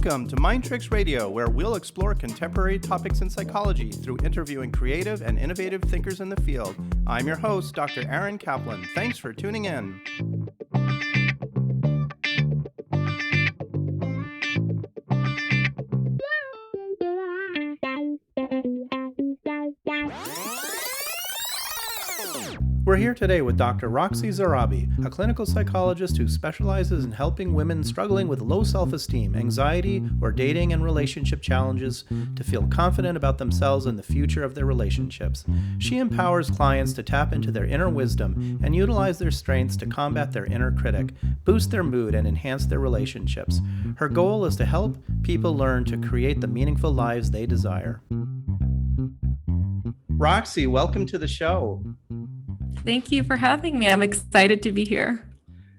Welcome to Mind Tricks Radio, where we'll explore contemporary topics in psychology through interviewing creative and innovative thinkers in the field. I'm your host, Dr. Aaron Kaplan. Thanks for tuning in. We're here today with Dr. Roxy Zarrabi, a clinical psychologist who specializes in helping women struggling with low self-esteem, anxiety, or dating and relationship challenges to feel confident about themselves and the future of their relationships. She empowers clients to tap into their inner wisdom and utilize their strengths to combat their inner critic, boost their mood, and enhance their relationships. Her goal is to help people learn to create the meaningful lives they desire. Roxy, welcome to the show. Thank you for having me. I'm excited to be here.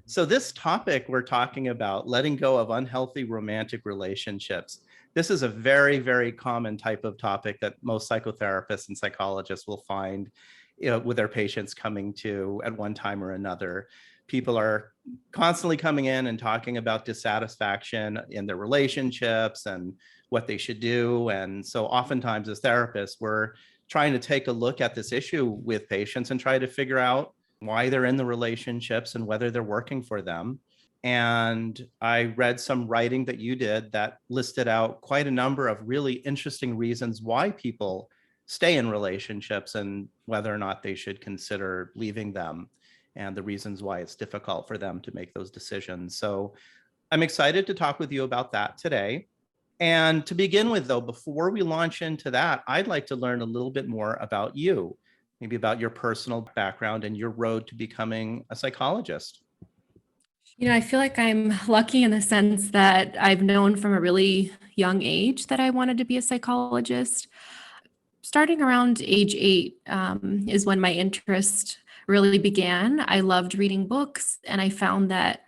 So this topic we're talking about, letting go of unhealthy romantic relationships. This is a very, very common type of topic that most psychotherapists and psychologists will find, with their patients coming to at one time or another. People are constantly coming in and talking about dissatisfaction in their relationships and what they should do. And so oftentimes as therapists, we're trying to take a look at this issue with patients and try to figure out why they're in the relationships and whether they're working for them. And I read some writing that you did that listed out quite a number of really interesting reasons why people stay in relationships and whether or not they should consider leaving them and the reasons why it's difficult for them to make those decisions. So I'm excited to talk with you about that today. And to begin with, though, before we launch into that, I'd like to learn a little bit more about you, maybe about your personal background and your road to becoming a psychologist. I feel like I'm lucky in the sense that I've known from a really young age that I wanted to be a psychologist. Starting around age 8 is when my interest really began. I loved reading books, and I found that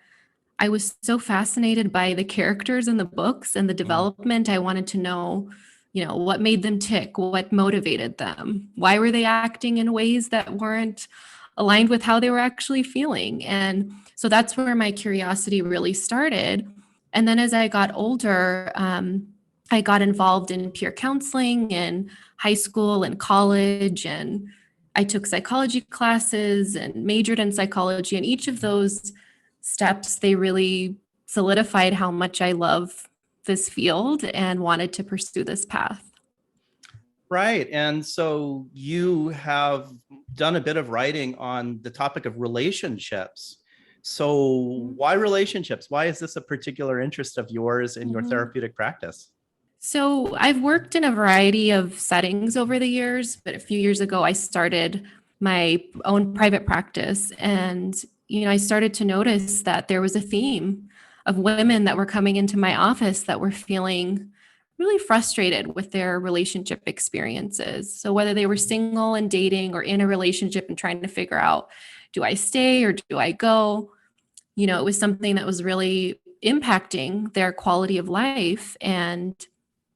I was so fascinated by the characters in the books and the development. I wanted to know, what made them tick, what motivated them, why were they acting in ways that weren't aligned with how they were actually feeling. And so that's where my curiosity really started. And then as I got older, I got involved in peer counseling in high school and college, and I took psychology classes and majored in psychology. And each of those steps, they really solidified how much I love this field and wanted to pursue this path. Right. And so you have done a bit of writing on the topic of relationships. So why relationships? Why is this a particular interest of yours in your therapeutic practice? So I've worked in a variety of settings over the years, but a few years ago, I started my own private practice. And I started to notice that there was a theme of women that were coming into my office that were feeling really frustrated with their relationship experiences. So whether they were single and dating or in a relationship and trying to figure out, do I stay or do I go? It was something that was really impacting their quality of life. And,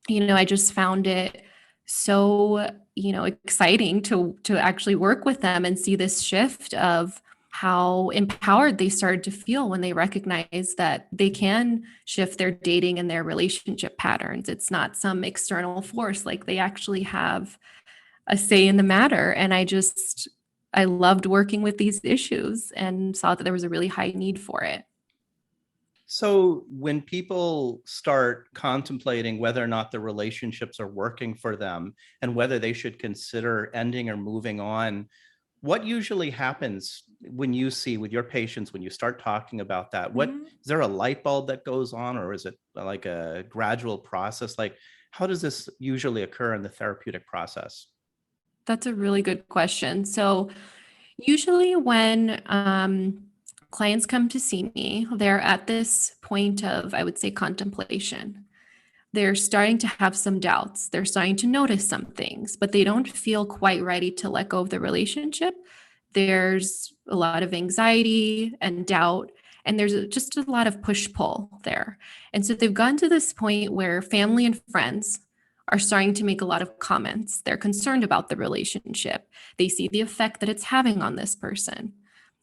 I just found it so, exciting to actually work with them and see this shift of how empowered they started to feel when they recognized that they can shift their dating and their relationship patterns. It's not some external force, like they actually have a say in the matter. And I loved working with these issues and saw that there was a really high need for it. So when people start contemplating whether or not the relationships are working for them and whether they should consider ending or moving on, what usually happens when you see with your patients, when you start talking about that? What is there a light bulb that goes on, or is it like a gradual process? Like, how does this usually occur in the therapeutic process? That's a really good question. So usually when clients come to see me, they're at this point of, I would say, contemplation. They're starting to have some doubts. They're starting to notice some things, but they don't feel quite ready to let go of the relationship. There's a lot of anxiety and doubt, and there's just a lot of push-pull there. And so they've gotten to this point where family and friends are starting to make a lot of comments. They're concerned about the relationship. They see the effect that it's having on this person.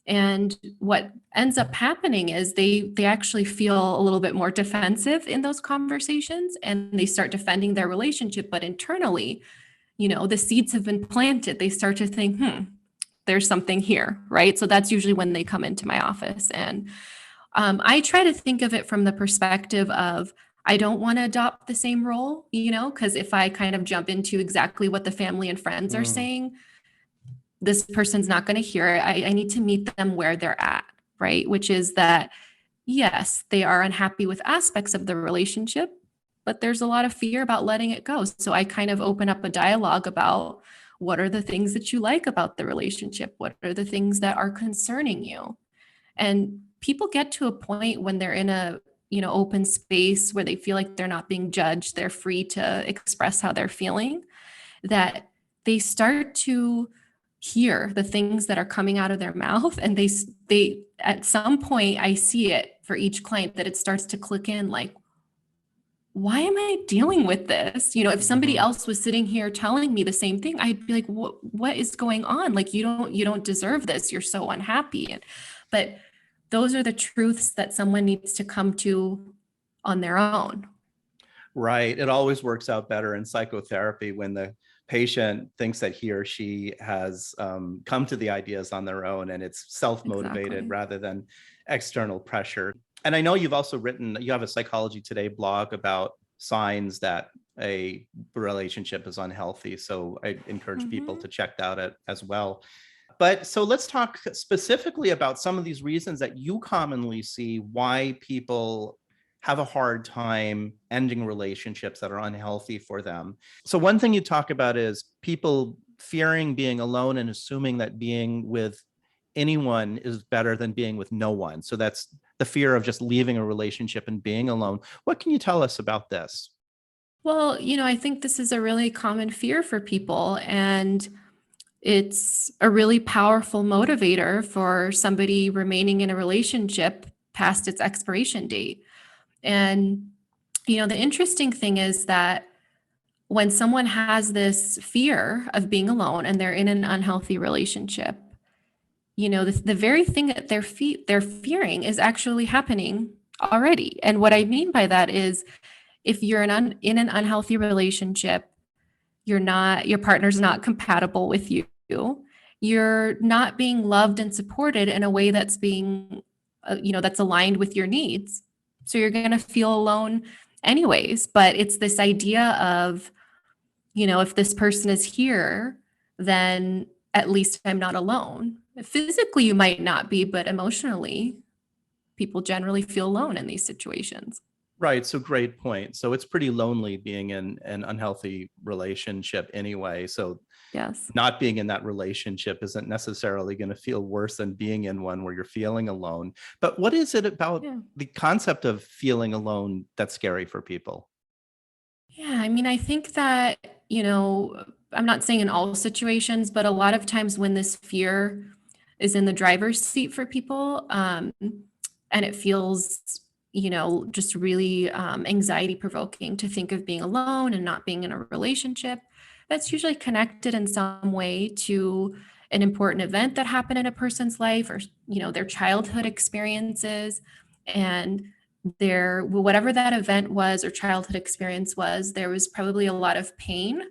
And what ends up happening is they actually feel a little bit more defensive in those conversations, and they start defending their relationship. But internally, the seeds have been planted. They start to think, there's something here, right? So that's usually when they come into my office. And I try to think of it from the perspective of, I don't want to adopt the same role, because if I kind of jump into exactly what the family and friends are saying, this person's not going to hear it. I need to meet them where they're at, right? Which is that, yes, they are unhappy with aspects of the relationship, but there's a lot of fear about letting it go. So I kind of open up a dialogue about, what are the things that you like about the relationship? What are the things that are concerning you? And people get to a point when they're in a open space where they feel like they're not being judged, they're free to express how they're feeling, that they start to hear the things that are coming out of their mouth. And they at some point, I see it for each client, that it starts to click in, like, why am I dealing with this? If somebody else was sitting here telling me the same thing, I'd be like, what is going on? Like, you don't deserve this. You're so unhappy. But those are the truths that someone needs to come to on their own. Right. It always works out better in psychotherapy when the patient thinks that he or she has come to the ideas on their own, and it's self-motivated Exactly. rather than external pressure. And I know you've also written, you have a Psychology Today blog about signs that a relationship is unhealthy. So I encourage people to check that out as well. But so let's talk specifically about some of these reasons that you commonly see why people have a hard time ending relationships that are unhealthy for them. So one thing you talk about is people fearing being alone and assuming that being with anyone is better than being with no one. So that's the fear of just leaving a relationship and being alone. What can you tell us about this? Well, I think this is a really common fear for people, and it's a really powerful motivator for somebody remaining in a relationship past its expiration date. And, the interesting thing is that when someone has this fear of being alone and they're in an unhealthy relationship, the very thing that they're fearing is actually happening already. And what I mean by that is, if you're in an unhealthy relationship, your partner's not compatible with you. You're not being loved and supported in a way that's being, that's aligned with your needs. So you're going to feel alone anyways. But it's this idea of, if this person is here, then at least I'm not alone. Physically, you might not be, but emotionally, people generally feel alone in these situations. Right. So great point. So it's pretty lonely being in an unhealthy relationship anyway. So Yes. not being in that relationship isn't necessarily going to feel worse than being in one where you're feeling alone. But what is it about the concept of feeling alone that's scary for people? Yeah, I mean, I think that, I'm not saying in all situations, but a lot of times when this fear is in the driver's seat for people, and it feels, just really anxiety provoking to think of being alone and not being in a relationship, that's usually connected in some way to an important event that happened in a person's life, or, their childhood experiences. And whatever that event was or childhood experience was, there was probably a lot of pain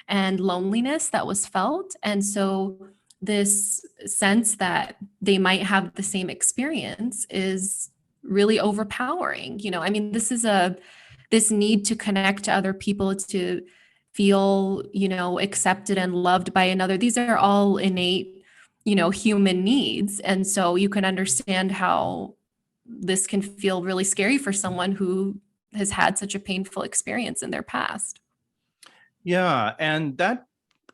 and loneliness that was felt. And so this sense that they might have the same experience is really overpowering. I mean, this need to connect to other people, to feel, accepted and loved by another. These are all innate, human needs. And so you can understand how this can feel really scary for someone who has had such a painful experience in their past. Yeah. And that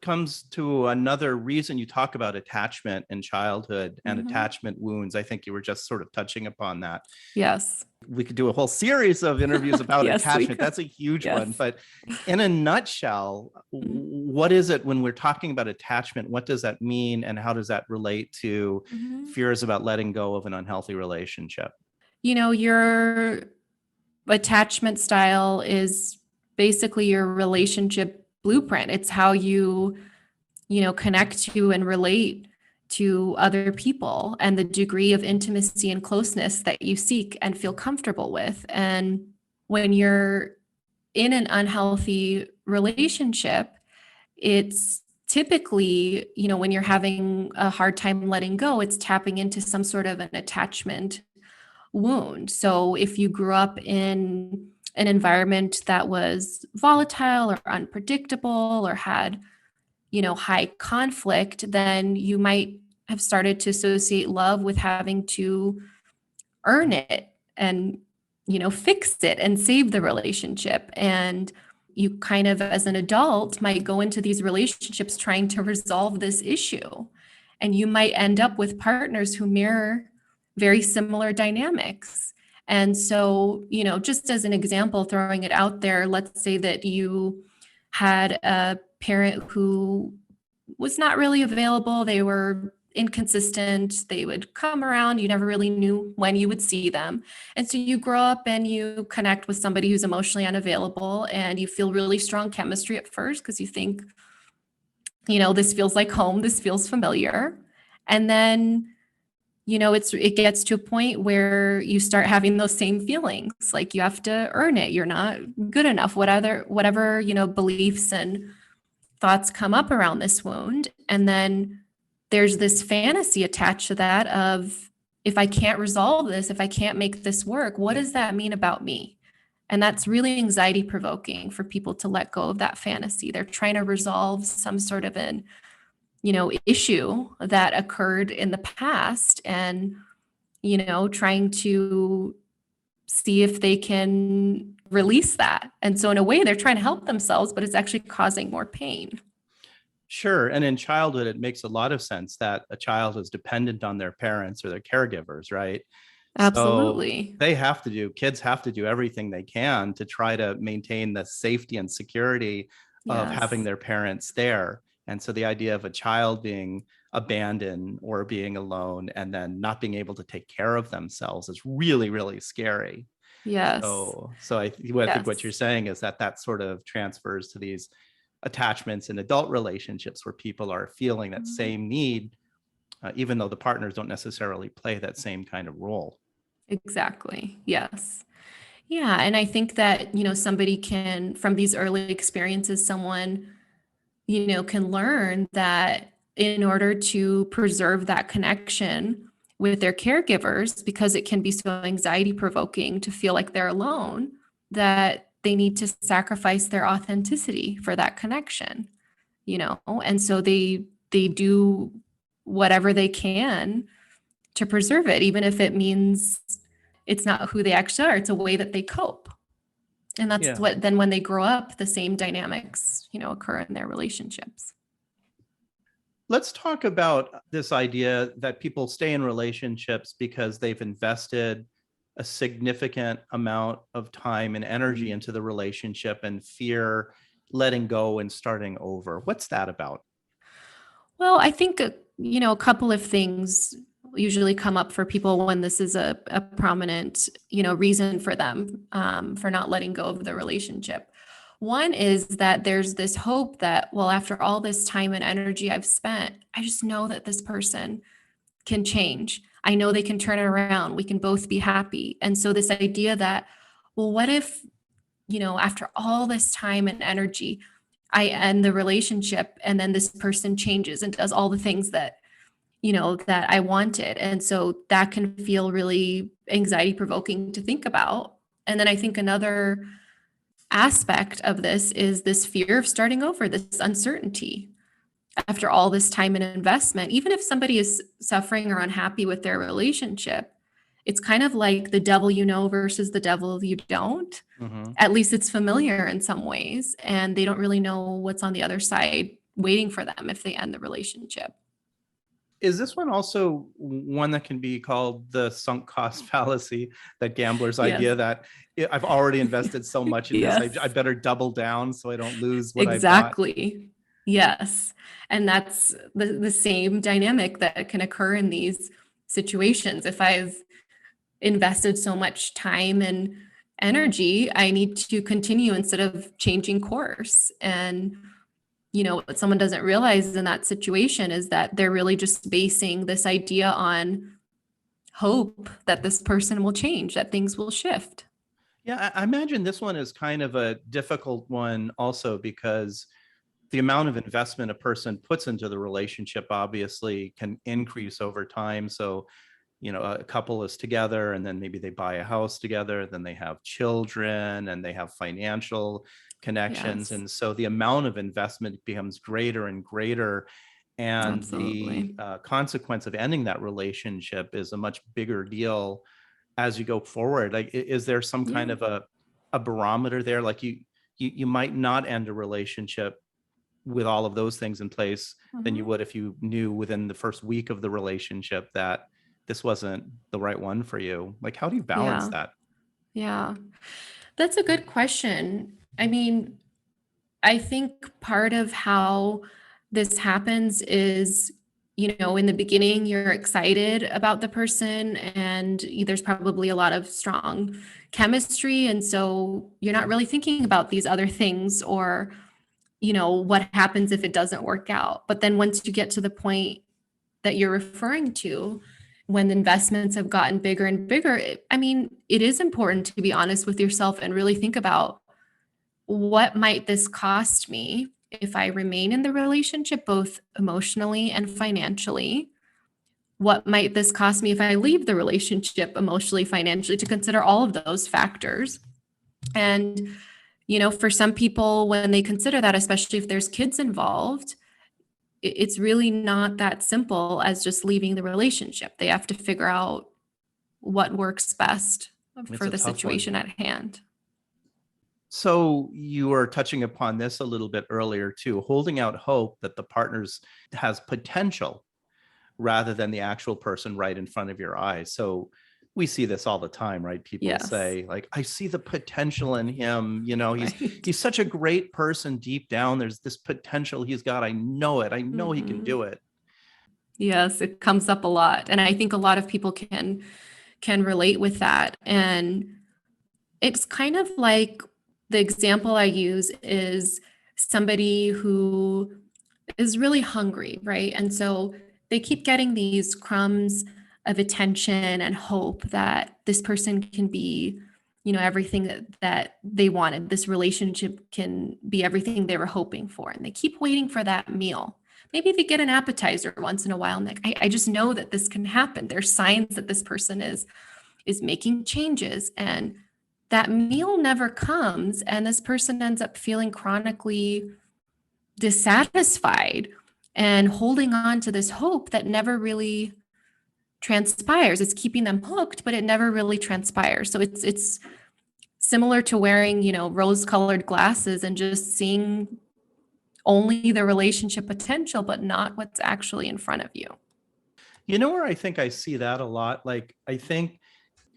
comes to another reason you talk about attachment in childhood and attachment wounds. I think you were just sort of touching upon that. Yes. We could do a whole series of interviews about Yes, we attachment. could. That's a huge Yes. one. But in a nutshell, what is it when we're talking about attachment? What does that mean? And how does that relate to fears about letting go of an unhealthy relationship? Your attachment style is basically your relationship blueprint. It's how you connect to and relate to other people and the degree of intimacy and closeness that you seek and feel comfortable with. And when you're in an unhealthy relationship, it's typically, when you're having a hard time letting go, it's tapping into some sort of an attachment wound. So if you grew up in an environment that was volatile or unpredictable or had, high conflict, then you might have started to associate love with having to earn it and, fix it and save the relationship. And you kind of, as an adult, might go into these relationships trying to resolve this issue. And you might end up with partners who mirror very similar dynamics. And so, just as an example, throwing it out there, let's say that you had a parent who was not really available. They were inconsistent. They would come around. You never really knew when you would see them. And so you grow up and you connect with somebody who's emotionally unavailable, and you feel really strong chemistry at first because you think, this feels like home. This feels familiar. And then, it gets to a point where you start having those same feelings, like you have to earn it. You're not good enough, whatever, beliefs and thoughts come up around this wound. And then there's this fantasy attached to that of, if I can't resolve this, if I can't make this work, what does that mean about me? And that's really anxiety provoking for people to let go of that fantasy. They're trying to resolve some sort of an, issue that occurred in the past, and, trying to see if they can release that. And so in a way, they're trying to help themselves, but it's actually causing more pain. Sure. And in childhood, it makes a lot of sense that a child is dependent on their parents or their caregivers, right? Absolutely. So kids have to do everything they can to try to maintain the safety and security of having Yes. their parents there. And so the idea of a child being abandoned or being alone and then not being able to take care of themselves is really, really scary. Yes. So I think what you're saying is that sort of transfers to these attachments in adult relationships where people are feeling that same need, even though the partners don't necessarily play that same kind of role. Exactly. Yes. Yeah. And I think that, somebody can, from these early experiences, someone, can learn that in order to preserve that connection with their caregivers, because it can be so anxiety provoking to feel like they're alone, that they need to sacrifice their authenticity for that connection, and so they do whatever they can to preserve it, even if it means it's not who they actually are. It's a way that they cope. And that's what, then when they grow up, the same dynamics, occur in their relationships. Let's talk about this idea that people stay in relationships because they've invested a significant amount of time and energy into the relationship and fear letting go and starting over. What's that about? Well, I think, a couple of things usually come up for people when this is a prominent, reason for them, for not letting go of the relationship. One is that there's this hope that, well, after all this time and energy I've spent, I just know that this person can change. I know they can turn it around. We can both be happy. And so this idea that, well, what if, after all this time and energy, I end the relationship and then this person changes and does all the things that, that I wanted. And so that can feel really anxiety provoking to think about. And then I think another aspect of this is this fear of starting over, this uncertainty after all this time and investment. Even if somebody is suffering or unhappy with their relationship, it's kind of like the devil you know versus the devil you don't. At least it's familiar in some ways, and they don't really know what's on the other side waiting for them if they end the relationship. Is this one also one that can be called the sunk cost fallacy, that gambler's idea that I've already invested so much in this, I better double down so I don't lose what I've got? Exactly. Yes. And that's the same dynamic that can occur in these situations. If I've invested so much time and energy, I need to continue instead of changing course. And what someone doesn't realize in that situation is that they're really just basing this idea on hope that this person will change, that things will shift. Yeah, I imagine this one is kind of a difficult one also because the amount of investment a person puts into the relationship obviously can increase over time. So, a couple is together and then maybe they buy a house together, then they have children and they have financial connections. Yes, And so the amount of investment becomes greater and greater. And the absolutely. consequence of ending that relationship is a much bigger deal as you go forward. Like, is there some kind Yeah. of a barometer there? Like you might not end a relationship with all of those things in place than you Mhm. would if you knew within the first week of the relationship that this wasn't the right one for you. Like, how do you balance Yeah. that? Yeah. That's a good question. I mean, I think part of how this happens is, in the beginning, you're excited about the person and there's probably a lot of strong chemistry. And so you're not really thinking about these other things or, what happens if it doesn't work out. But then once you get to the point that you're referring to, when the investments have gotten bigger and bigger, it is important to be honest with yourself and really think about what might this cost me if I remain in the relationship, both emotionally and financially? What might this cost me if I leave the relationship emotionally, financially, to consider all of those factors? And, for some people, when they consider that, especially if there's kids involved, it's really not that simple as just leaving the relationship. They have to figure out what works best It's for a the tough one. situation at hand. So you were touching upon this a little bit earlier too, holding out hope that the partner's has potential rather than the actual person right in front of your eyes. So we see this all the time, right? People Yes. say like, I see the potential in him, he's Right. he's such a great person deep down. There's this potential he's got. I know it. I know he can Mhm. do it. Yes, it comes up a lot. And I think a lot of people can relate with that. And it's kind of like the example I use is somebody who is really hungry, right? And so they keep getting these crumbs of attention and hope that this person can be, everything that they wanted. This relationship can be everything they were hoping for. And they keep waiting for that meal. Maybe they get an appetizer once in a while and like, I just know that this can happen. There's signs that this person is making changes and that meal never comes and this person ends up feeling chronically dissatisfied and holding on to this hope that never really transpires. It's keeping them hooked, but it never really transpires. So it's similar to wearing, rose-colored glasses and just seeing only the relationship potential, but not what's actually in front of you. Where I think I see that a lot? Like, I think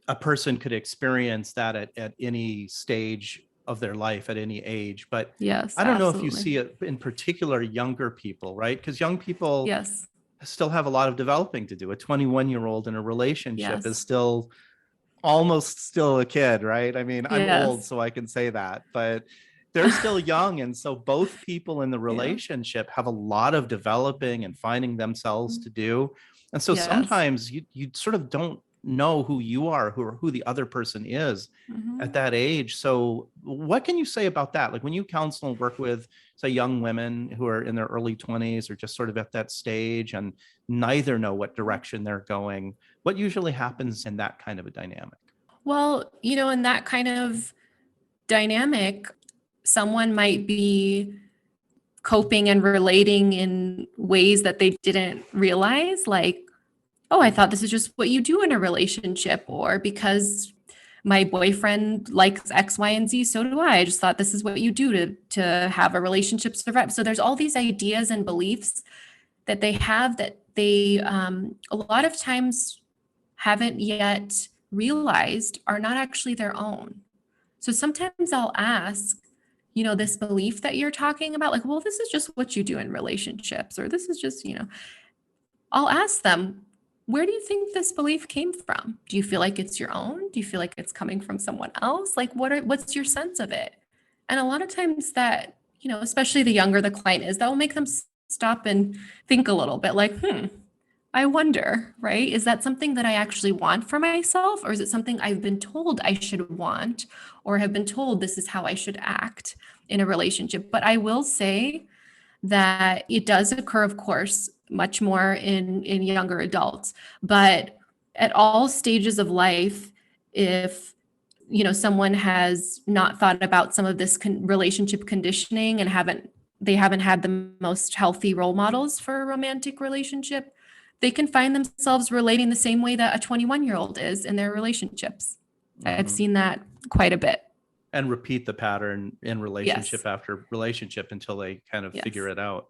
a person could experience that at any stage of their life, at any age. But Yes, I don't know if you absolutely. see it in particular younger people, right? Because young people Yes. still have a lot of developing to do. A 21-year-old in a relationship is Yes. still almost still a kid, right? I mean, I'm old, Yes. so I can say that, but they're still young. And so both people in the Yeah. relationship have a lot of developing and finding themselves to do. And so Yes. sometimes you sort of don't know who you are, who the other person is at Mhm. that age. So what can you say about that? Like when you counsel and work with, say, young women who are in their early 20s or just sort of at that stage and neither know what direction they're going, what usually happens in that kind of a dynamic? Well, in that kind of dynamic, someone might be coping and relating in ways that they didn't realize, like, oh, I thought this is just what you do in a relationship, or because my boyfriend likes X, Y, and Z, so do I. I just thought this is what you do to have a relationship survive. So there's all these ideas and beliefs that they have that they a lot of times haven't yet realized are not actually their own. So sometimes I'll ask, this belief that you're talking about, like, well, this is just what you do in relationships, or this is just, I'll ask them, where do you think this belief came from? Do you feel like it's your own? Do you feel like it's coming from someone else? Like, what's your sense of it? And a lot of times that, especially the younger the client is, that will make them stop and think a little bit like, I wonder, right? Is that something that I actually want for myself? Or is it something I've been told I should want or have been told this is how I should act in a relationship? But I will say that it does occur, of course, much more in younger adults. But at all stages of life, if someone has not thought about some of this relationship conditioning and they haven't had the most healthy role models for a romantic relationship, they can find themselves relating the same way that a 21-year-old is in their relationships. I've seen that quite a bit. And repeat the pattern in relationship Yes. after relationship until they kind of figure it out.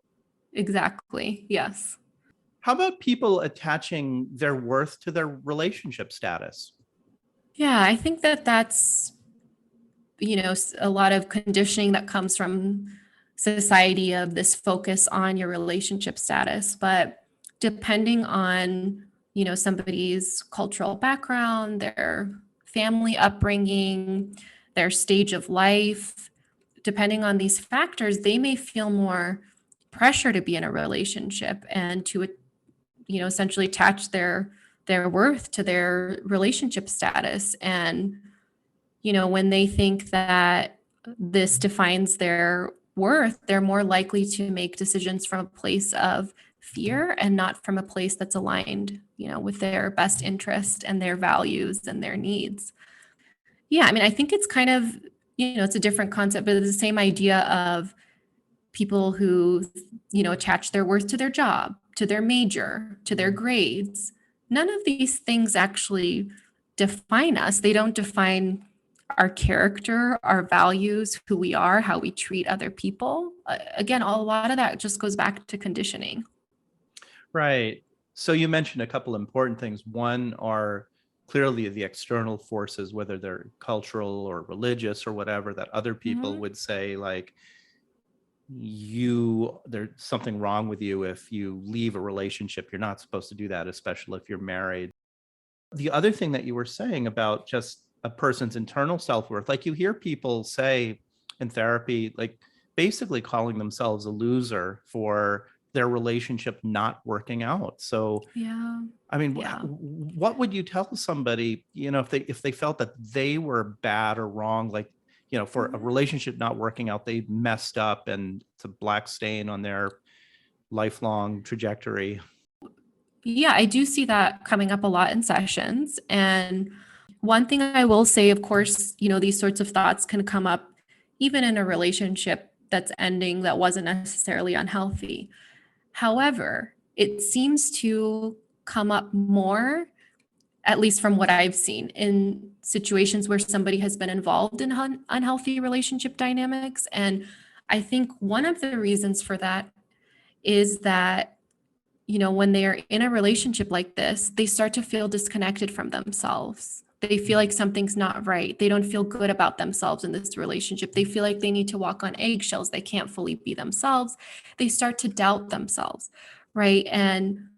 Exactly. Yes. How about people attaching their worth to their relationship status? Yeah, I think that that's, a lot of conditioning that comes from society of this focus on your relationship status. But depending on, somebody's cultural background, their family upbringing, their stage of life, depending on these factors, they may feel more pressure to be in a relationship and to, essentially attach their worth to their relationship status. And when they think that this defines their worth, they're more likely to make decisions from a place of fear and not from a place that's aligned, with their best interest and their values and their needs. Yeah, I mean, I think it's kind of, it's a different concept, but it's the same idea of people who, attach their worth to their job, to their major, to their grades. None of these things actually define us. They don't define our character, our values, who we are, how we treat other people. Again, a lot of that just goes back to conditioning. Right. So you mentioned a couple important things. One are clearly the external forces, whether they're cultural or religious or whatever, that other people would say, like, there's something wrong with you if you leave a relationship. You're not supposed to do that, especially if you're married. The other thing that you were saying about just a person's internal self-worth, like you hear people say in therapy, like basically calling themselves a loser for their relationship not working out. So Yeah. I mean, Yeah. what would you tell somebody, if they felt that they were bad or wrong, like, for a relationship not working out, they messed up and it's a black stain on their lifelong trajectory? Yeah, I do see that coming up a lot in sessions. And one thing I will say, of course, these sorts of thoughts can come up even in a relationship that's ending that wasn't necessarily unhealthy. However, it seems to come up more, at least from what I've seen, in situations where somebody has been involved in unhealthy relationship dynamics. And I think one of the reasons for that is that when they are in a relationship like this, they start to feel disconnected from themselves. They feel like something's not right. They don't feel good about themselves in this relationship. They feel like they need to walk on eggshells. They can't fully be themselves. They start to doubt themselves, right? And,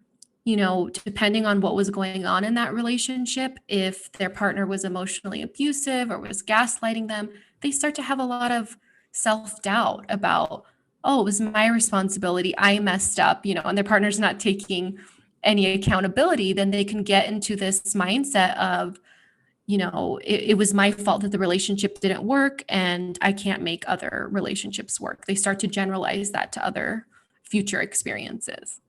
depending on what was going on in that relationship, if their partner was emotionally abusive or was gaslighting them, they start to have a lot of self doubt about, oh, it was my responsibility. I messed up, and their partner's not taking any accountability, then they can get into this mindset of, it was my fault that the relationship didn't work and I can't make other relationships work. They start to generalize that to other future experiences.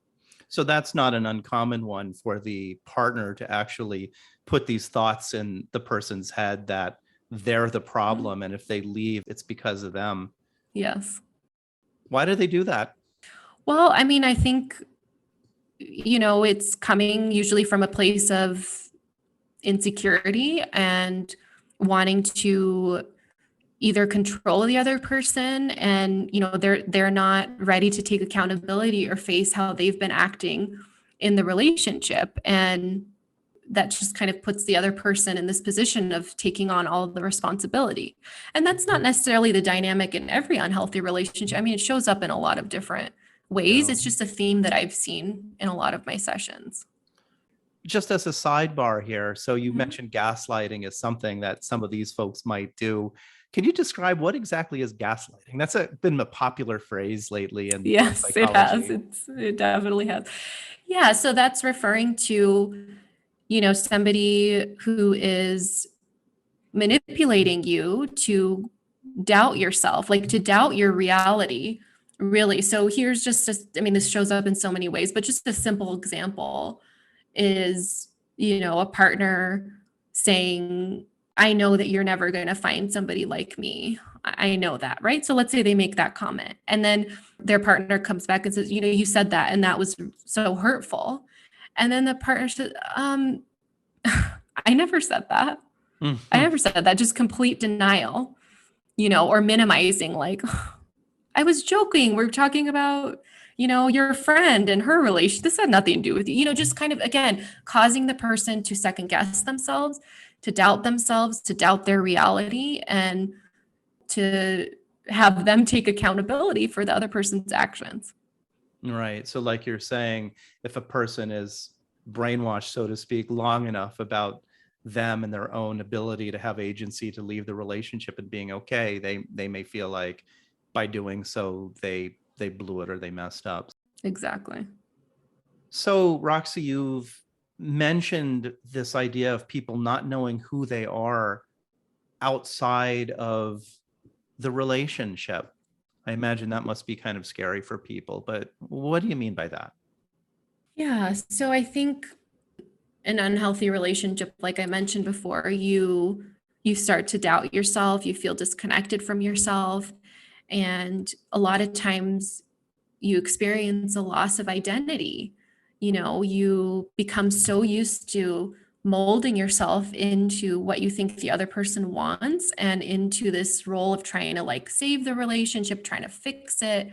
So that's not an uncommon one for the partner to actually put these thoughts in the person's head that they're the problem. And if they leave, it's because of them. Yes. Why do they do that? Well, I mean, I think, it's coming usually from a place of insecurity and wanting to either control the other person, and they're not ready to take accountability or face how they've been acting in the relationship, and that just kind of puts the other person in this position of taking on all of the responsibility. And that's not necessarily the dynamic in every unhealthy relationship. I mean, it shows up in a lot of different ways. Yeah. It's just a theme that I've seen in a lot of my sessions. Just as a sidebar here, so you Mhm. mentioned gaslighting is something that some of these folks might do. Can you describe what exactly is gaslighting? That's been a popular phrase lately in Yes, it has. psychology. It definitely has. Yeah, so that's referring to, somebody who is manipulating you to doubt yourself, like to doubt your reality, really. So here's just I mean, this shows up in so many ways, but just a simple example is, a partner saying, I know that you're never going to find somebody like me. I know that, right? So let's say they make that comment, and then their partner comes back and says, you said that, and that was so hurtful. And then the partner says, I never said that. I Mhm. never said that. Just complete denial, or minimizing, like, I was joking. We're talking about, your friend and her relation. This had nothing to do with you, just kind of, again, causing the person to second guess themselves, to doubt their reality, and to have them take accountability for the other person's actions. Right. So, like you're saying, if a person is brainwashed, so to speak, long enough about them and their own ability to have agency to leave the relationship and being okay, they may feel like by doing so they blew it or they messed up. Exactly. So, Roxy, you've mentioned this idea of people not knowing who they are outside of the relationship. I imagine that must be kind of scary for people, but what do you mean by that? Yeah. So I think an unhealthy relationship, like I mentioned before, you start to doubt yourself, you feel disconnected from yourself, and a lot of times you experience a loss of identity. You become so used to molding yourself into what you think the other person wants, and into this role of trying to like save the relationship, trying to fix it,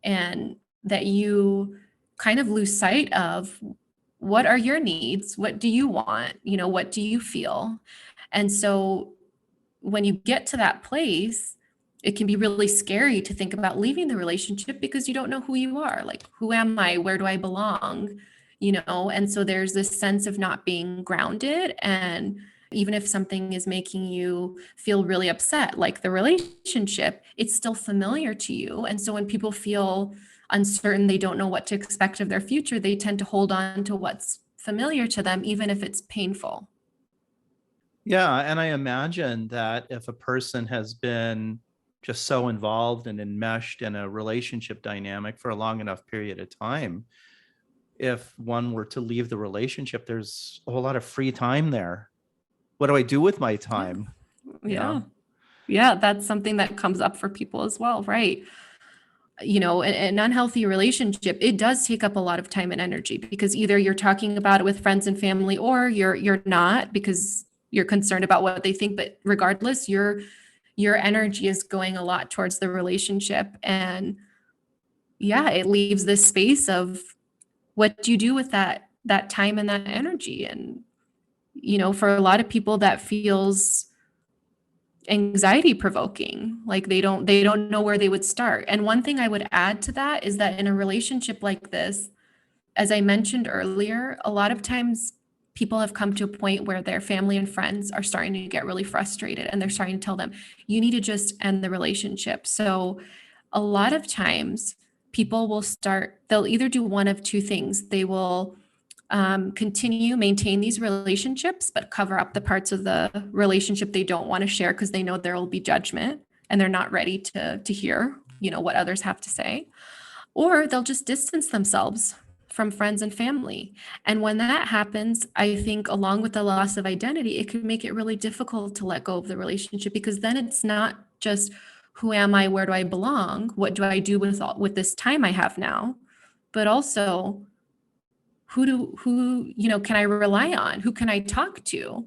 and that you kind of lose sight of what are your needs? What do you want? What do you feel? And so when you get to that place, it can be really scary to think about leaving the relationship because you don't know who you are. Like, who am I? Where do I belong? And so there's this sense of not being grounded. And even if something is making you feel really upset, like the relationship, it's still familiar to you. And so when people feel uncertain, they don't know what to expect of their future, they tend to hold on to what's familiar to them, even if it's painful. Yeah, and I imagine that if a person has been just so involved and enmeshed in a relationship dynamic for a long enough period of time, if one were to leave the relationship, there's a whole lot of free time there. What do I do with my Yeah. time? Yeah. Yeah. Yeah. That's something that comes up for people as well, right? An unhealthy relationship, it does take up a lot of time and energy because either you're talking about it with friends and family, or you're not, because you're concerned about what they think. But regardless, your energy is going a lot towards the relationship. And yeah, it leaves this space of what do you do with that time and that energy. And for a lot of people, that feels anxiety provoking. Like they don't know where they would start. And one thing I would add to that is that in a relationship like this, as I mentioned earlier, a lot of times people have come to a point where their family and friends are starting to get really frustrated, and they're starting to tell them, you need to just end the relationship. So a lot of times they'll either do one of two things. They will maintain these relationships, but cover up the parts of the relationship they don't want to share because they know there will be judgment, and they're not ready to hear, what others have to say. Or they'll just distance themselves from friends and family. And when that happens, I think along with the loss of identity, it can make it really difficult to let go of the relationship, because then it's not just who am I, where do I belong, what do I do with this time I have now, but also who can I rely on? Who can I talk to?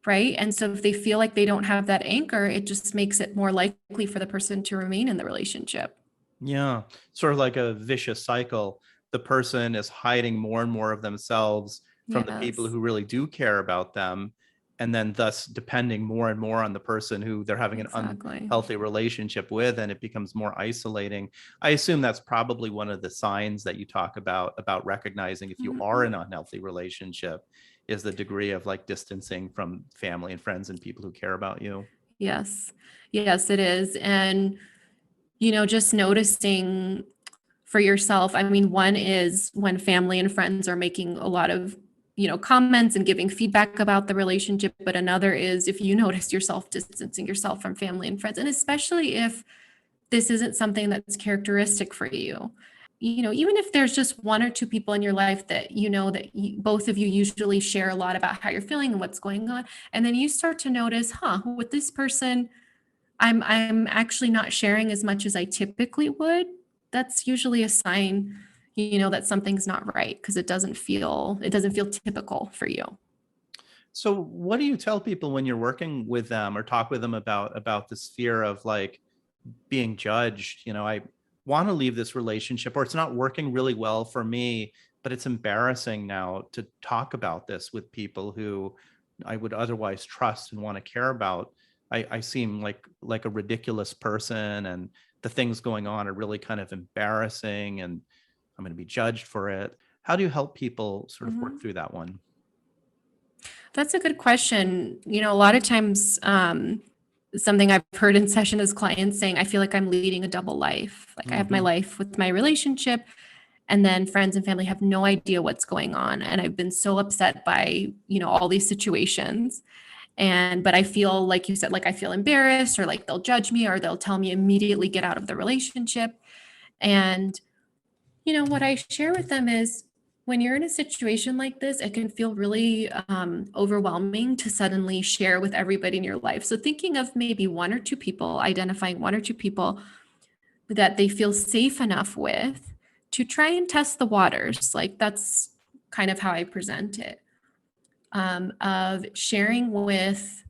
Right. And so if they feel like they don't have that anchor, it just makes it more likely for the person to remain in the relationship. Yeah, sort of like a vicious cycle. The person is hiding more and more of themselves from the people Yes, who really do care about them, and then thus depending more and more on the person who they're having an exactly. unhealthy relationship with, and it becomes more isolating. I assume that's probably one of the signs that you talk about recognizing if you are in Mhm. an unhealthy relationship, is the degree of like distancing from family and friends and people who care about you. Yes. Yes, it is. And, just noticing for yourself. I mean, one is when family and friends are making a lot of, comments and giving feedback about the relationship. But another is if you notice yourself distancing yourself from family and friends, and especially if this isn't something that's characteristic for you. Even if there's just one or two people in your life that both of you usually share a lot about how you're feeling and what's going on, and then you start to notice, with this person, I'm actually not sharing as much as I typically would. That's usually a sign, that something's not right because it doesn't feel typical for you. So what do you tell people when you're working with them or talk with them about this fear of like being judged? I want to leave this relationship, or it's not working really well for me, but it's embarrassing now to talk about this with people who I would otherwise trust and want to care about. I seem like a ridiculous person, and the things going on are really kind of embarrassing, and I'm going to be judged for it. How do you help people sort of work Mhm. through that one? That's a good question. A lot of times, something I've heard in session is clients saying, I feel like I'm leading a double life. Like I have my Hmm. life with my relationship, and then friends and family have no idea what's going on. And I've been so upset by, all these situations. But I feel, like you said, like I feel embarrassed, or like they'll judge me, or they'll tell me immediately get out of the relationship. And what I share with them is, when you're in a situation like this, it can feel really overwhelming to suddenly share with everybody in your life. So thinking of maybe one or two people, identifying one or two people that they feel safe enough with to try and test the waters. Like that's kind of how I present it, of sharing with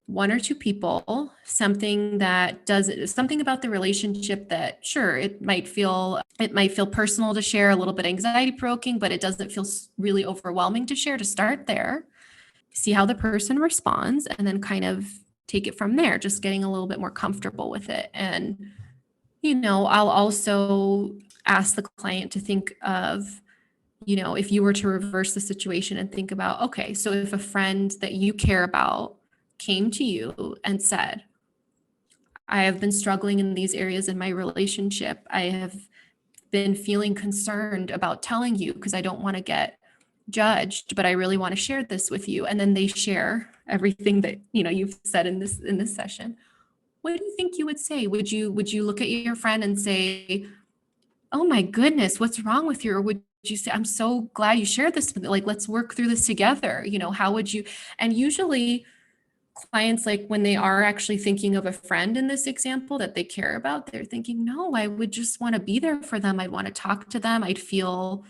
one or two people something that does something about the relationship that, sure, it might feel personal to share, a little bit anxiety provoking, but it doesn't feel really overwhelming to share. To start there, see how the person responds, and then kind of take it from there, just getting a little bit more comfortable with it. And I'll also ask the client to think of, if you were to reverse the situation and think about, okay, so if a friend that you care about came to you and said, I have been struggling in these areas in my relationship. I have been feeling concerned about telling you because I don't want to get judged, but I really want to share this with you. And then they share everything that, you've said in this session. What do you think you would say? Would you look at your friend and say, oh my goodness, what's wrong with you? Or would you say, I'm so glad you shared this with me. Like, let's work through this together. How would you? And usually clients, like when they are actually thinking of a friend in this example that they care about, they're thinking, no, I would just want to be there for them. I'd want to talk to them. I'd feel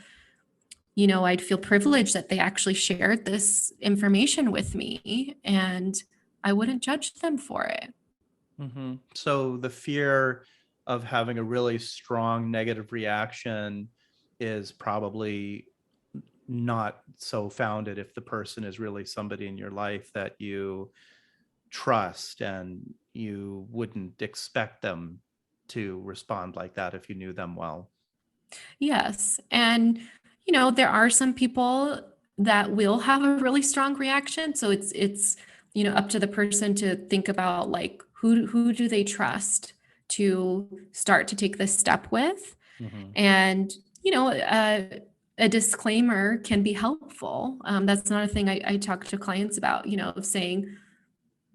privileged that they actually shared this information with me, and I wouldn't judge them for it. So the fear of having a really strong negative reaction is probably not so founded if the person is really somebody in your life that you trust, and you wouldn't expect them to respond like that if you knew them well. Yes. And, there are some people that will have a really strong reaction. So it's, up to the person to think about, like, who do they trust to start to take this step with? Hmm. And, a disclaimer can be helpful. That's another thing I talk to clients about, of saying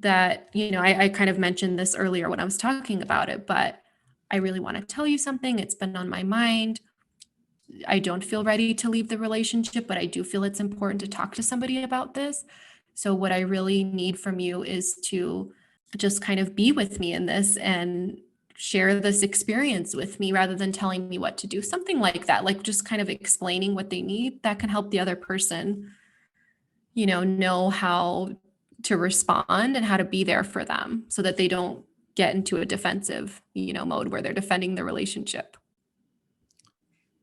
that, I kind of mentioned this earlier when I was talking about it, but I really want to tell you something. It's been on my mind. I don't feel ready to leave the relationship, but I do feel it's important to talk to somebody about this. So, what I really need from you is to just kind of be with me in this and share this experience with me rather than telling me what to do. Something like that, like just kind of explaining what they need. That can help the other person, know how to respond and how to be there for them so that they don't get into a defensive, mode where they're defending the relationship.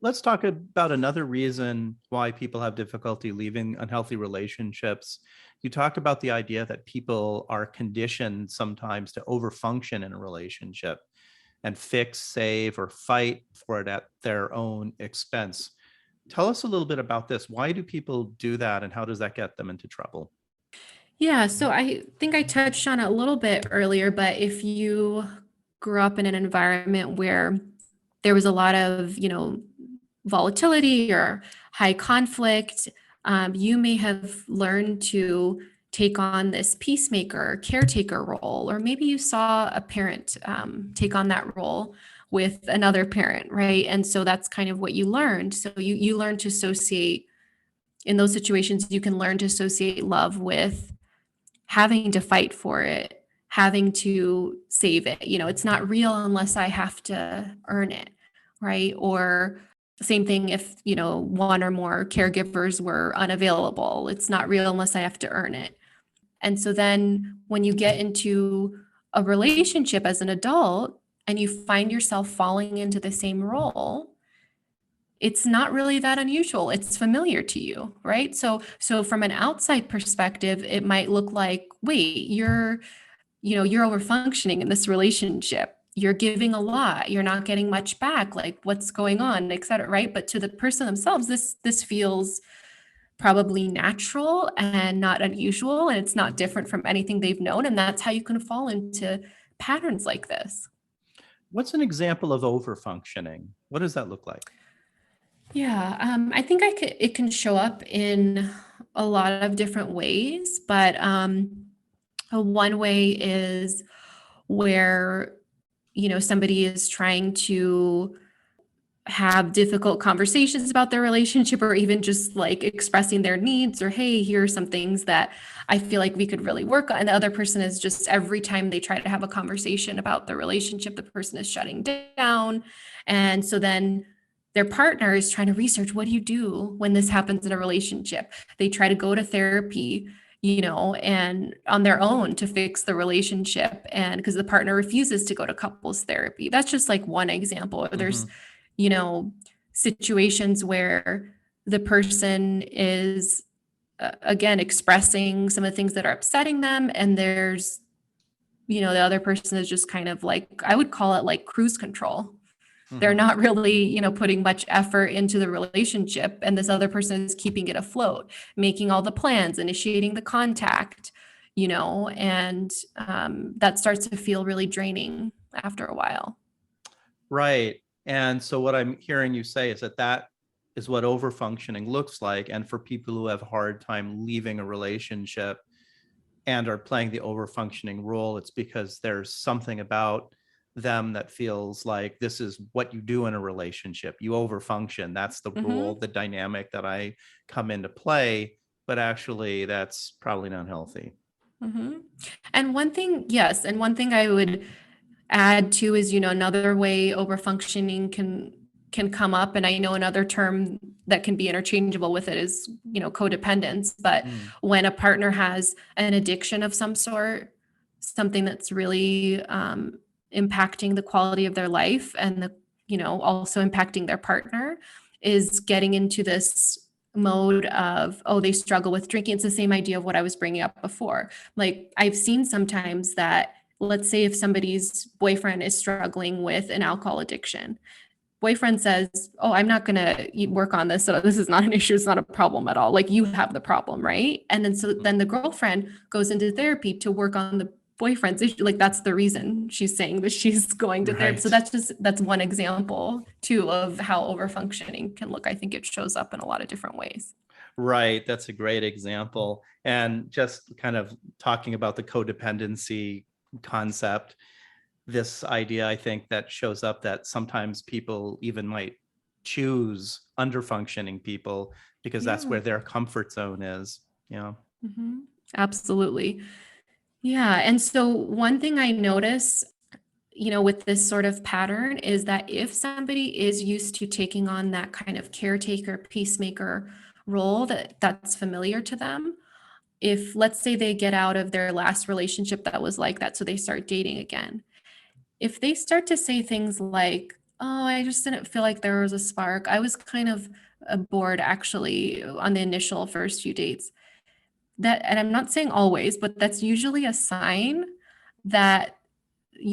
Let's talk about another reason why people have difficulty leaving unhealthy relationships. You talked about the idea that people are conditioned sometimes to overfunction in a relationship and fix, save, or fight for it at their own expense. Tell us a little bit about this. Why do people do that, and how does that get them into trouble? Yeah, so I think I touched on it a little bit earlier, but if you grew up in an environment where there was a lot of, volatility or high conflict, you may have learned to take on this peacemaker or caretaker role, or maybe you saw a parent take on that role with another parent, right? And so that's kind of what you learned. So you learn to associate in those situations. You can learn to associate love with having to fight for it, having to save it. It's not real unless I have to earn it, right? Or same thing if, one or more caregivers were unavailable. It's not real unless I have to earn it. And so then when you get into a relationship as an adult and you find yourself falling into the same role, it's not really that unusual. It's familiar to you, right? So from an outside perspective, it might look like, wait, you're over functioning in this relationship. You're giving a lot. You're not getting much back. Like what's going on, et cetera, right? But to the person themselves, this feels probably natural and not unusual, and it's not different from anything they've known. And that's how you can fall into patterns like this. What's an example of overfunctioning? What does that look like? Yeah, I think it can show up in a lot of different ways, but one way is where somebody is trying to have difficult conversations about their relationship, or even just like expressing their needs, or hey, here are some things that I feel like we could really work on. And the other person is just, every time they try to have a conversation about the relationship, the person is shutting down. And so then their partner is trying to research, what do you do when this happens in a relationship? They try to go to therapy, and on their own to fix the relationship. And because the partner refuses to go to couples therapy. That's just like one example. There's, you know, situations where the person is, again, expressing some of the things that are upsetting them. And there's, the other person is just kind of like, I would call it like cruise control. They're not really, putting much effort into the relationship. And this other person is keeping it afloat, making all the plans, initiating the contact, and that starts to feel really draining after a while. Right. And so what I'm hearing you say is that that is what overfunctioning looks like. And for people who have a hard time leaving a relationship and are playing the overfunctioning role, it's because there's something about them that feels like this is what you do in a relationship. You overfunction. That's the role, the dynamic that I come into play. But actually, that's probably not healthy. And one thing, yes, and one thing I would add to is, another way overfunctioning can come up, and I know another term that can be interchangeable with it is, codependence. But when a partner has an addiction of some sort, something that's really impacting the quality of their life, and also impacting their partner, is getting into this mode of, oh, they struggle with drinking. It's the same idea of what I was bringing up before. Like I've seen sometimes that, let's say if somebody's boyfriend is struggling with an alcohol addiction, boyfriend says, oh, I'm not going to work on this. So this is not an issue. It's not a problem at all. Like you have the problem, right? And then then the girlfriend goes into therapy to work on the boyfriend's issue. Like that's the reason she's saying that she's going to therapy. So that's one example too of how overfunctioning can look. I think it shows up in a lot of different ways. Right. That's a great example. And just kind of talking about the codependency concept, this idea, I think, that shows up that sometimes people even might choose underfunctioning people because that's where their comfort zone is. Yeah. Absolutely. Yeah. And so one thing I notice, with this sort of pattern is that if somebody is used to taking on that kind of caretaker, peacemaker role that's familiar to them, if let's say they get out of their last relationship that was like that, so they start dating again, if they start to say things like, oh, I just didn't feel like there was a spark, I was kind of bored actually on the initial first few dates, that, and I'm not saying always, but that's usually a sign that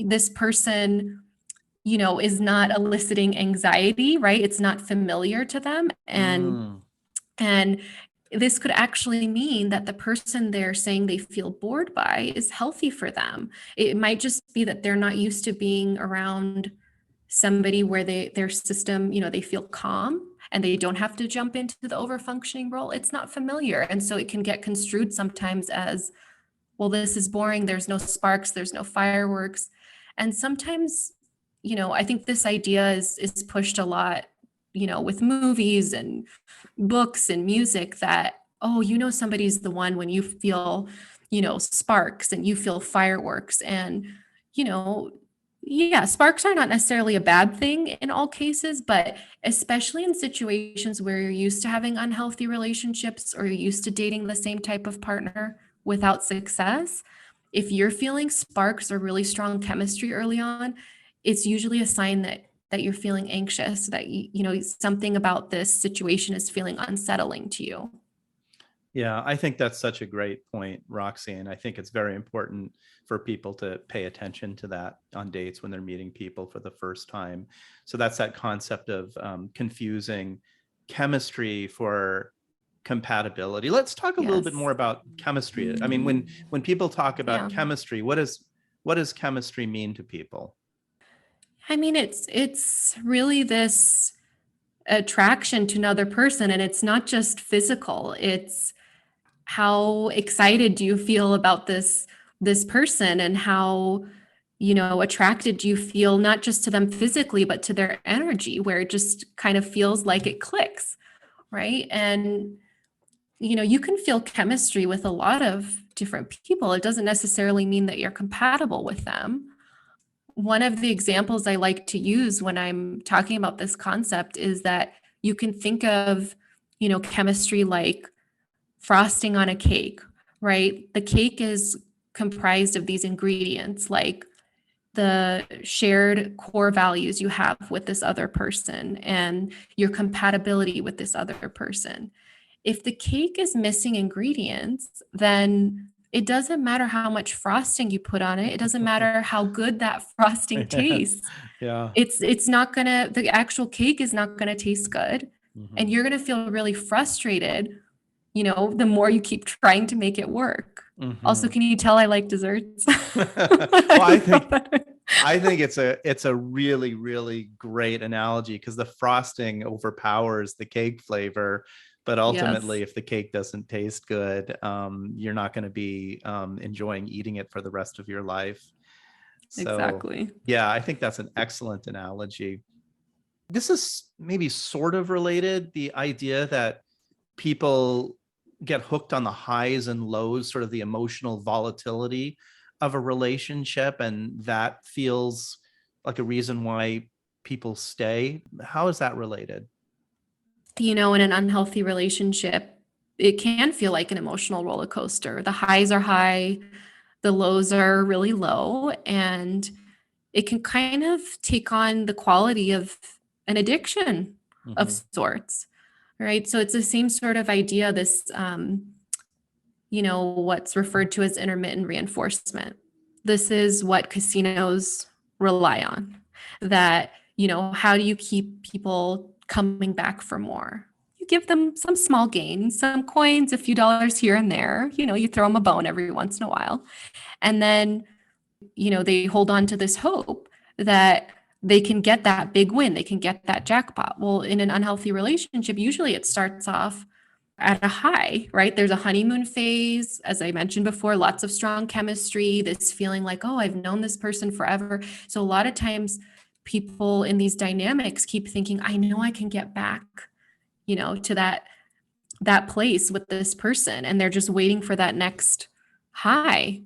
this person, is not eliciting anxiety, right? It's not familiar to them. And this could actually mean that the person they're saying they feel bored by is healthy for them. It might just be that they're not used to being around somebody where their system, they feel calm and they don't have to jump into the overfunctioning role. It's not familiar. And so it can get construed sometimes as, well, this is boring. There's no sparks, there's no fireworks. And sometimes, I think this idea is pushed a lot, with movies and books and music that, oh, somebody's the one when you feel, sparks and you feel fireworks. And, you know, yeah, sparks are not necessarily a bad thing in all cases, but especially in situations where you're used to having unhealthy relationships or you're used to dating the same type of partner without success, if you're feeling sparks or really strong chemistry early on, it's usually a sign that you're feeling anxious, that something about this situation is feeling unsettling to you. Yeah, I think that's such a great point, Roxy. And I think it's very important for people to pay attention to that on dates when they're meeting people for the first time. So that's that concept of confusing chemistry for compatibility. Let's talk a little bit Yes. more about chemistry. I mean, when people talk about Yeah. chemistry, what does chemistry mean to people? I mean, it's really this attraction to another person, and it's not just physical. It's how excited do you feel about this person, and how attracted do you feel, not just to them physically but to their energy, where it just kind of feels like it clicks, right? And you can feel chemistry with a lot of different people. It doesn't necessarily mean that you're compatible with them. One of the examples I like to use when I'm talking about this concept is that you can think of chemistry like frosting on a cake, right? The cake is comprised of these ingredients, like the shared core values you have with this other person and your compatibility with this other person. If the cake is missing ingredients, then it doesn't matter how much frosting you put on it. It doesn't matter how good that frosting tastes. Yeah. It's not gonna, the actual cake is not gonna taste good. And you're gonna feel really frustrated, the more you keep trying to make it work. Also, can you tell I like desserts? Well, I think it's a really, really great analogy, because the frosting overpowers the cake flavor. But ultimately, Yes. if the cake doesn't taste good, you're not going to be enjoying eating it for the rest of your life. So, Exactly. yeah, I think that's an excellent analogy. This is maybe sort of related, the idea that people get hooked on the highs and lows, sort of the emotional volatility of a relationship, and that feels like a reason why people stay. How is that related? In an unhealthy relationship, it can feel like an emotional roller coaster. The highs are high, the lows are really low, and it can kind of take on the quality of an addiction of Mhm. sorts, right? So it's the same sort of idea, this, what's referred to as intermittent reinforcement. This is what casinos rely on. That, how do you keep people coming back for more? You give them some small gains, some coins, a few dollars here and there. You throw them a bone every once in a while. And then, they hold on to this hope that they can get that big win, they can get that jackpot. Well, in an unhealthy relationship, usually it starts off at a high, right? There's a honeymoon phase, as I mentioned before, lots of strong chemistry, this feeling like, oh, I've known this person forever. So a lot of times people in these dynamics keep thinking, I know I can get back, to that place with this person, and they're just waiting for that next high.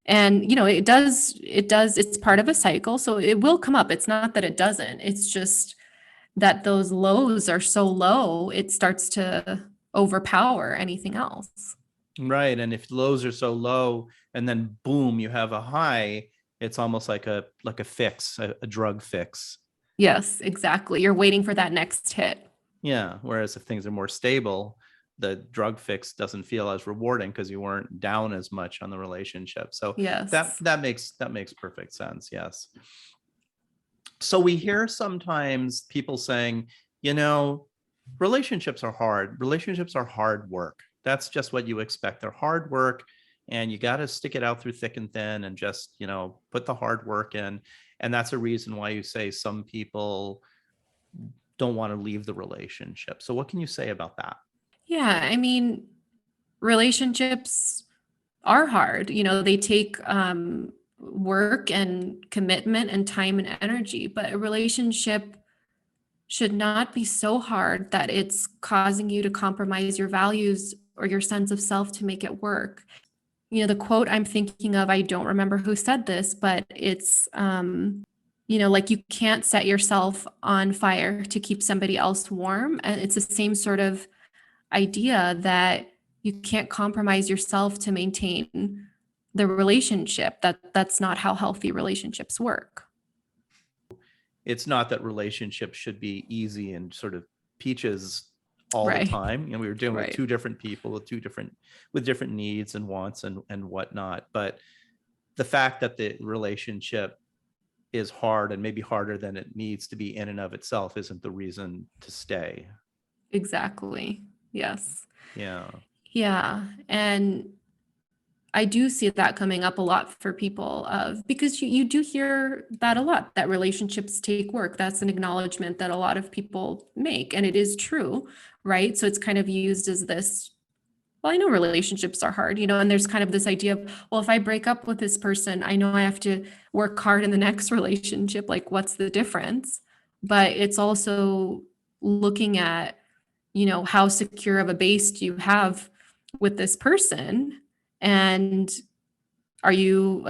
And it does, it's part of a cycle, so it will come up. It's not that it doesn't, it's just that those lows are so low, it starts to overpower anything else. Right. And if lows are so low and then boom, you have a high, it's almost like a fix, a drug fix. Yes, exactly. You're waiting for that next hit. Yeah. Whereas if things are more stable, the drug fix doesn't feel as rewarding because you weren't down as much on the relationship. So that Yes. makes perfect sense. Yes. So we hear sometimes people saying, you know, Relationships are hard. Relationships are hard work. That's just what you expect. They're hard work, and you got to stick it out through thick and thin and just, put the hard work in. And that's a reason why you say some people don't want to leave the relationship. So what can you say about that? Yeah, I mean, relationships are hard. They take work and commitment and time and energy, but a relationship should not be so hard that it's causing you to compromise your values or your sense of self to make it work. The quote I'm thinking of, I don't remember who said this, but it's, like you can't set yourself on fire to keep somebody else warm. And it's the same sort of idea that you can't compromise yourself to maintain the relationship. That's not how healthy relationships work. It's not that relationships should be easy and sort of peaches all the Right. time. We were dealing with Right. two different people with different needs and wants and whatnot. But the fact that the relationship is hard and maybe harder than it needs to be in and of itself isn't the reason to stay. Exactly. Yes. Yeah. Yeah. And I do see that coming up a lot for people because you do hear that a lot, that relationships take work. That's an acknowledgement that a lot of people make, and it is true, right? So it's kind of used as this, well, I know relationships are hard, and there's kind of this idea of, well, if I break up with this person, I know I have to work hard in the next relationship. Like, what's the difference? But it's also looking at, how secure of a base do you have with this person? And are you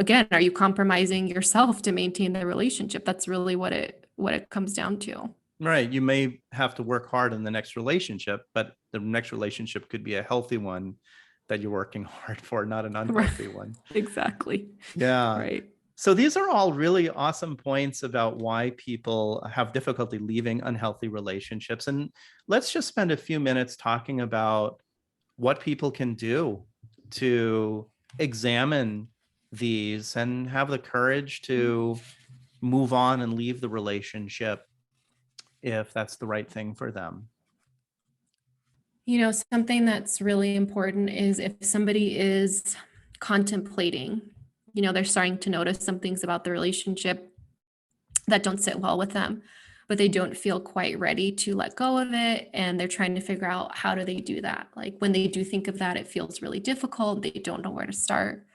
compromising yourself to maintain the relationship? That's really what it comes down to. Right. You may have to work hard in the next relationship, but the next relationship could be a healthy one that you're working hard for, not an unhealthy one. Exactly. Yeah. Right. So these are all really awesome points about why people have difficulty leaving unhealthy relationships. And let's just spend a few minutes talking about what people can do to examine these and have the courage to move on and leave the relationship if that's the right thing for them. Something that's really important is if somebody is contemplating, they're starting to notice some things about the relationship that don't sit well with them, but they don't feel quite ready to let go of it. And they're trying to figure out, how do they do that? Like, when they do think of that, it feels really difficult. They don't know where to start.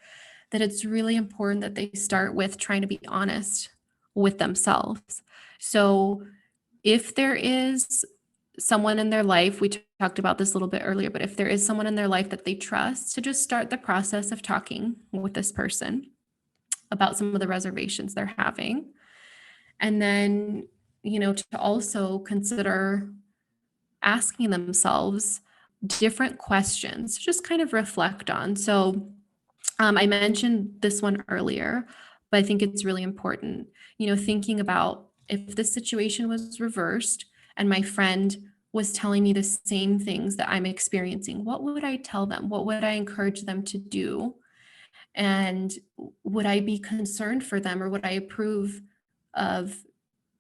That it's really important that they start with trying to be honest with themselves. So if there is someone in their life, we talked about this a little bit earlier, but if there is someone in their life that they trust, to just start the process of talking with this person about some of the reservations they're having. And then, to also consider asking themselves different questions, just kind of reflect on. So I mentioned this one earlier, but I think it's really important, thinking about, if this situation was reversed and my friend was telling me the same things that I'm experiencing, what would I tell them? What would I encourage them to do? And would I be concerned for them, or would I approve of,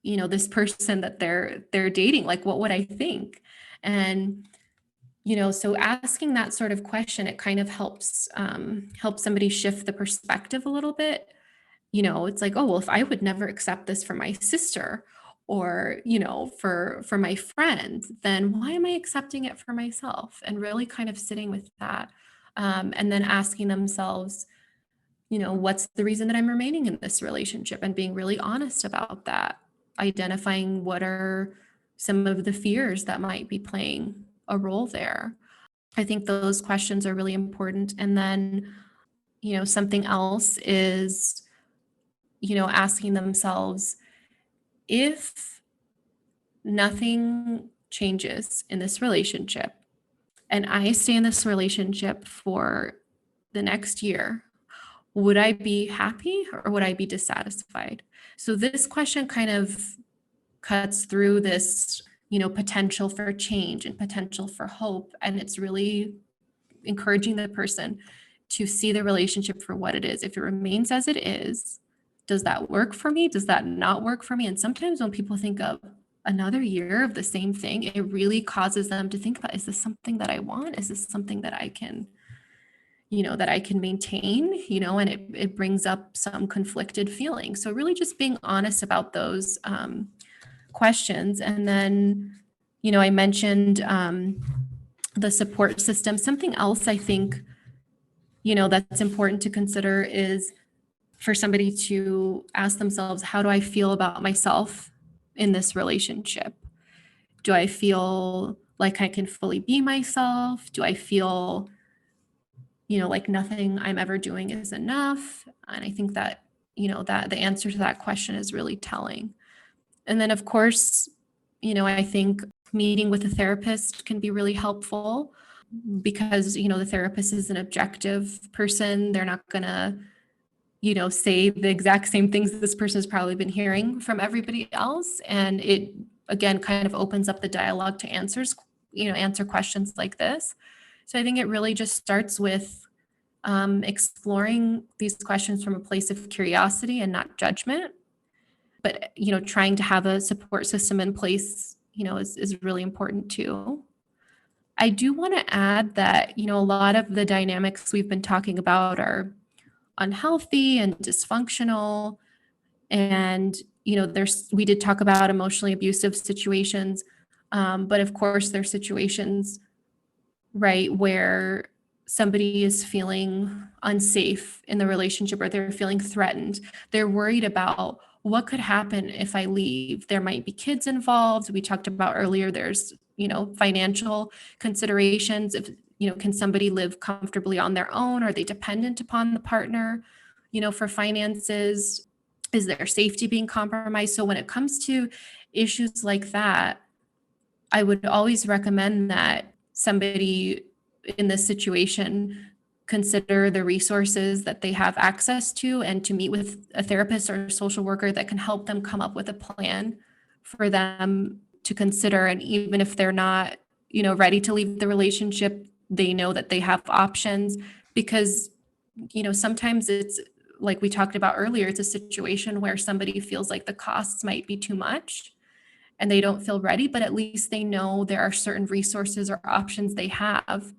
this person that they're dating? Like, what would I think? And so asking that sort of question, it kind of helps somebody shift the perspective a little bit. It's like, oh, well, if I would never accept this for my sister, or for my friend, then why am I accepting it for myself? And really kind of sitting with that, and then asking themselves, what's the reason that I'm remaining in this relationship, and being really honest about that, identifying what are some of the fears that might be playing a role there. I think those questions are really important. And then, something else is, asking themselves, if nothing changes in this relationship and I stay in this relationship for the next year, would I be happy or would I be dissatisfied? So this question kind of cuts through this, potential for change and potential for hope. And it's really encouraging the person to see the relationship for what it is. If it remains as it is, does that work for me? Does that not work for me? And sometimes when people think of, another year of the same thing, it really causes them to think about, is this something that I want? Is this something that I can, that I can maintain, and it brings up some conflicted feelings. So really just being honest about those questions. And then, I mentioned the support system. Something else I think, that's important to consider is for somebody to ask themselves, how do I feel about myself in this relationship? Do I feel like I can fully be myself? Do I feel, like nothing I'm ever doing is enough? And I think that, that the answer to that question is really telling. And then, of course, I think meeting with a therapist can be really helpful because, the therapist is an objective person. They're not going to, say the exact same things that this person has probably been hearing from everybody else. And it, again, kind of opens up the dialogue to answer questions like this. So I think it really just starts with exploring these questions from a place of curiosity and not judgment. But, trying to have a support system in place, is really important too. I do want to add that, a lot of the dynamics we've been talking about are unhealthy and dysfunctional. And, we did talk about emotionally abusive situations. But of course, there's situations, right, where somebody is feeling unsafe in the relationship or they're feeling threatened. They're worried about what could happen if I leave. There might be kids involved. We talked about earlier, there's, financial considerations. If, can somebody live comfortably on their own? Are they dependent upon the partner, for finances? Is their safety being compromised? So when it comes to issues like that, I would always recommend that somebody in this situation consider the resources that they have access to and to meet with a therapist or a social worker that can help them come up with a plan for them to consider. And even if they're not, ready to leave the relationship, they know that they have options because, sometimes it's like we talked about earlier, it's a situation where somebody feels like the costs might be too much and they don't feel ready, but at least they know there are certain resources or options they have,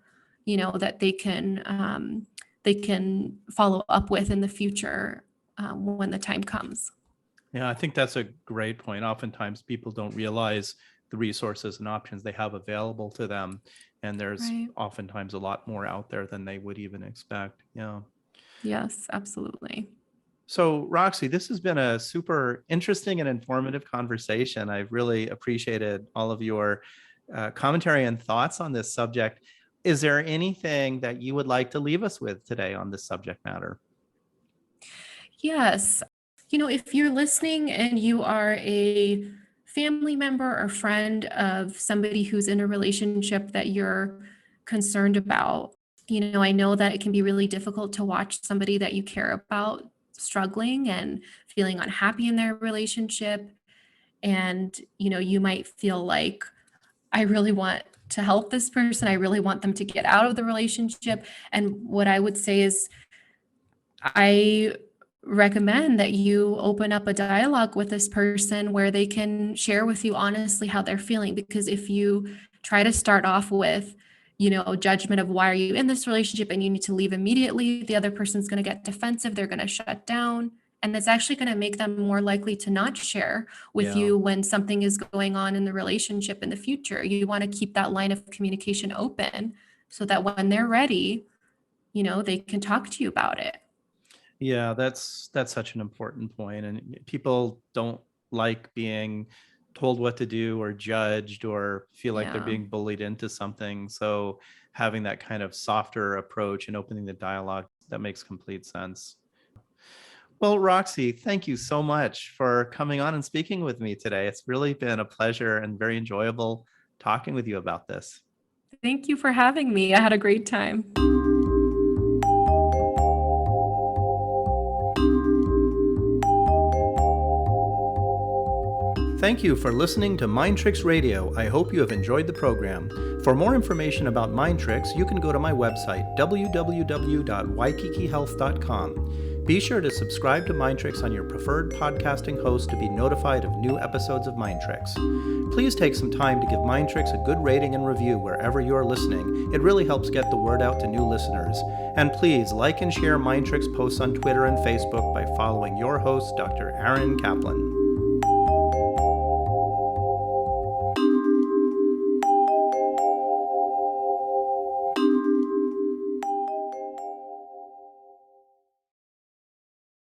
that they can follow up with in the future when the time comes. Yeah, I think that's a great point. Oftentimes people don't realize the resources and options they have available to them. And there's oftentimes a lot more out there than they would even expect. Yeah. Yes, absolutely. So, Roxy, this has been a super interesting and informative conversation. I've really appreciated all of your commentary and thoughts on this subject. Is there anything that you would like to leave us with today on this subject matter? Yes. If you're listening and you are a family member or friend of somebody who's in a relationship that you're concerned about, I know that it can be really difficult to watch somebody that you care about struggling and feeling unhappy in their relationship. And, you might feel like, I really want to help this person. I really want them to get out of the relationship. And what I would say is, I recommend that you open up a dialogue with this person where they can share with you honestly how they're feeling. Because if you try to start off with, judgment of why are you in this relationship and you need to leave immediately, the other person's going to get defensive. They're going to shut down. And it's actually going to make them more likely to not share with you when something is going on in the relationship in the future. You want to keep that line of communication open so that when they're ready, they can talk to you about it. Yeah, that's such an important point. And people don't like being told what to do or judged or feel like they're being bullied into something. So having that kind of softer approach and opening the dialogue, that makes complete sense. Well, Roxy, thank you so much for coming on and speaking with me today. It's really been a pleasure and very enjoyable talking with you about this. Thank you for having me. I had a great time. Thank you for listening to Mind Tricks Radio. I hope you have enjoyed the program. For more information about Mind Tricks, you can go to my website, www.waikikihealth.com. Be sure to subscribe to Mind Tricks on your preferred podcasting host to be notified of new episodes of Mind Tricks. Please take some time to give Mind Tricks a good rating and review wherever you're listening. It really helps get the word out to new listeners. And please like and share Mind Tricks posts on Twitter and Facebook by following your host, Dr. Aaron Kaplan.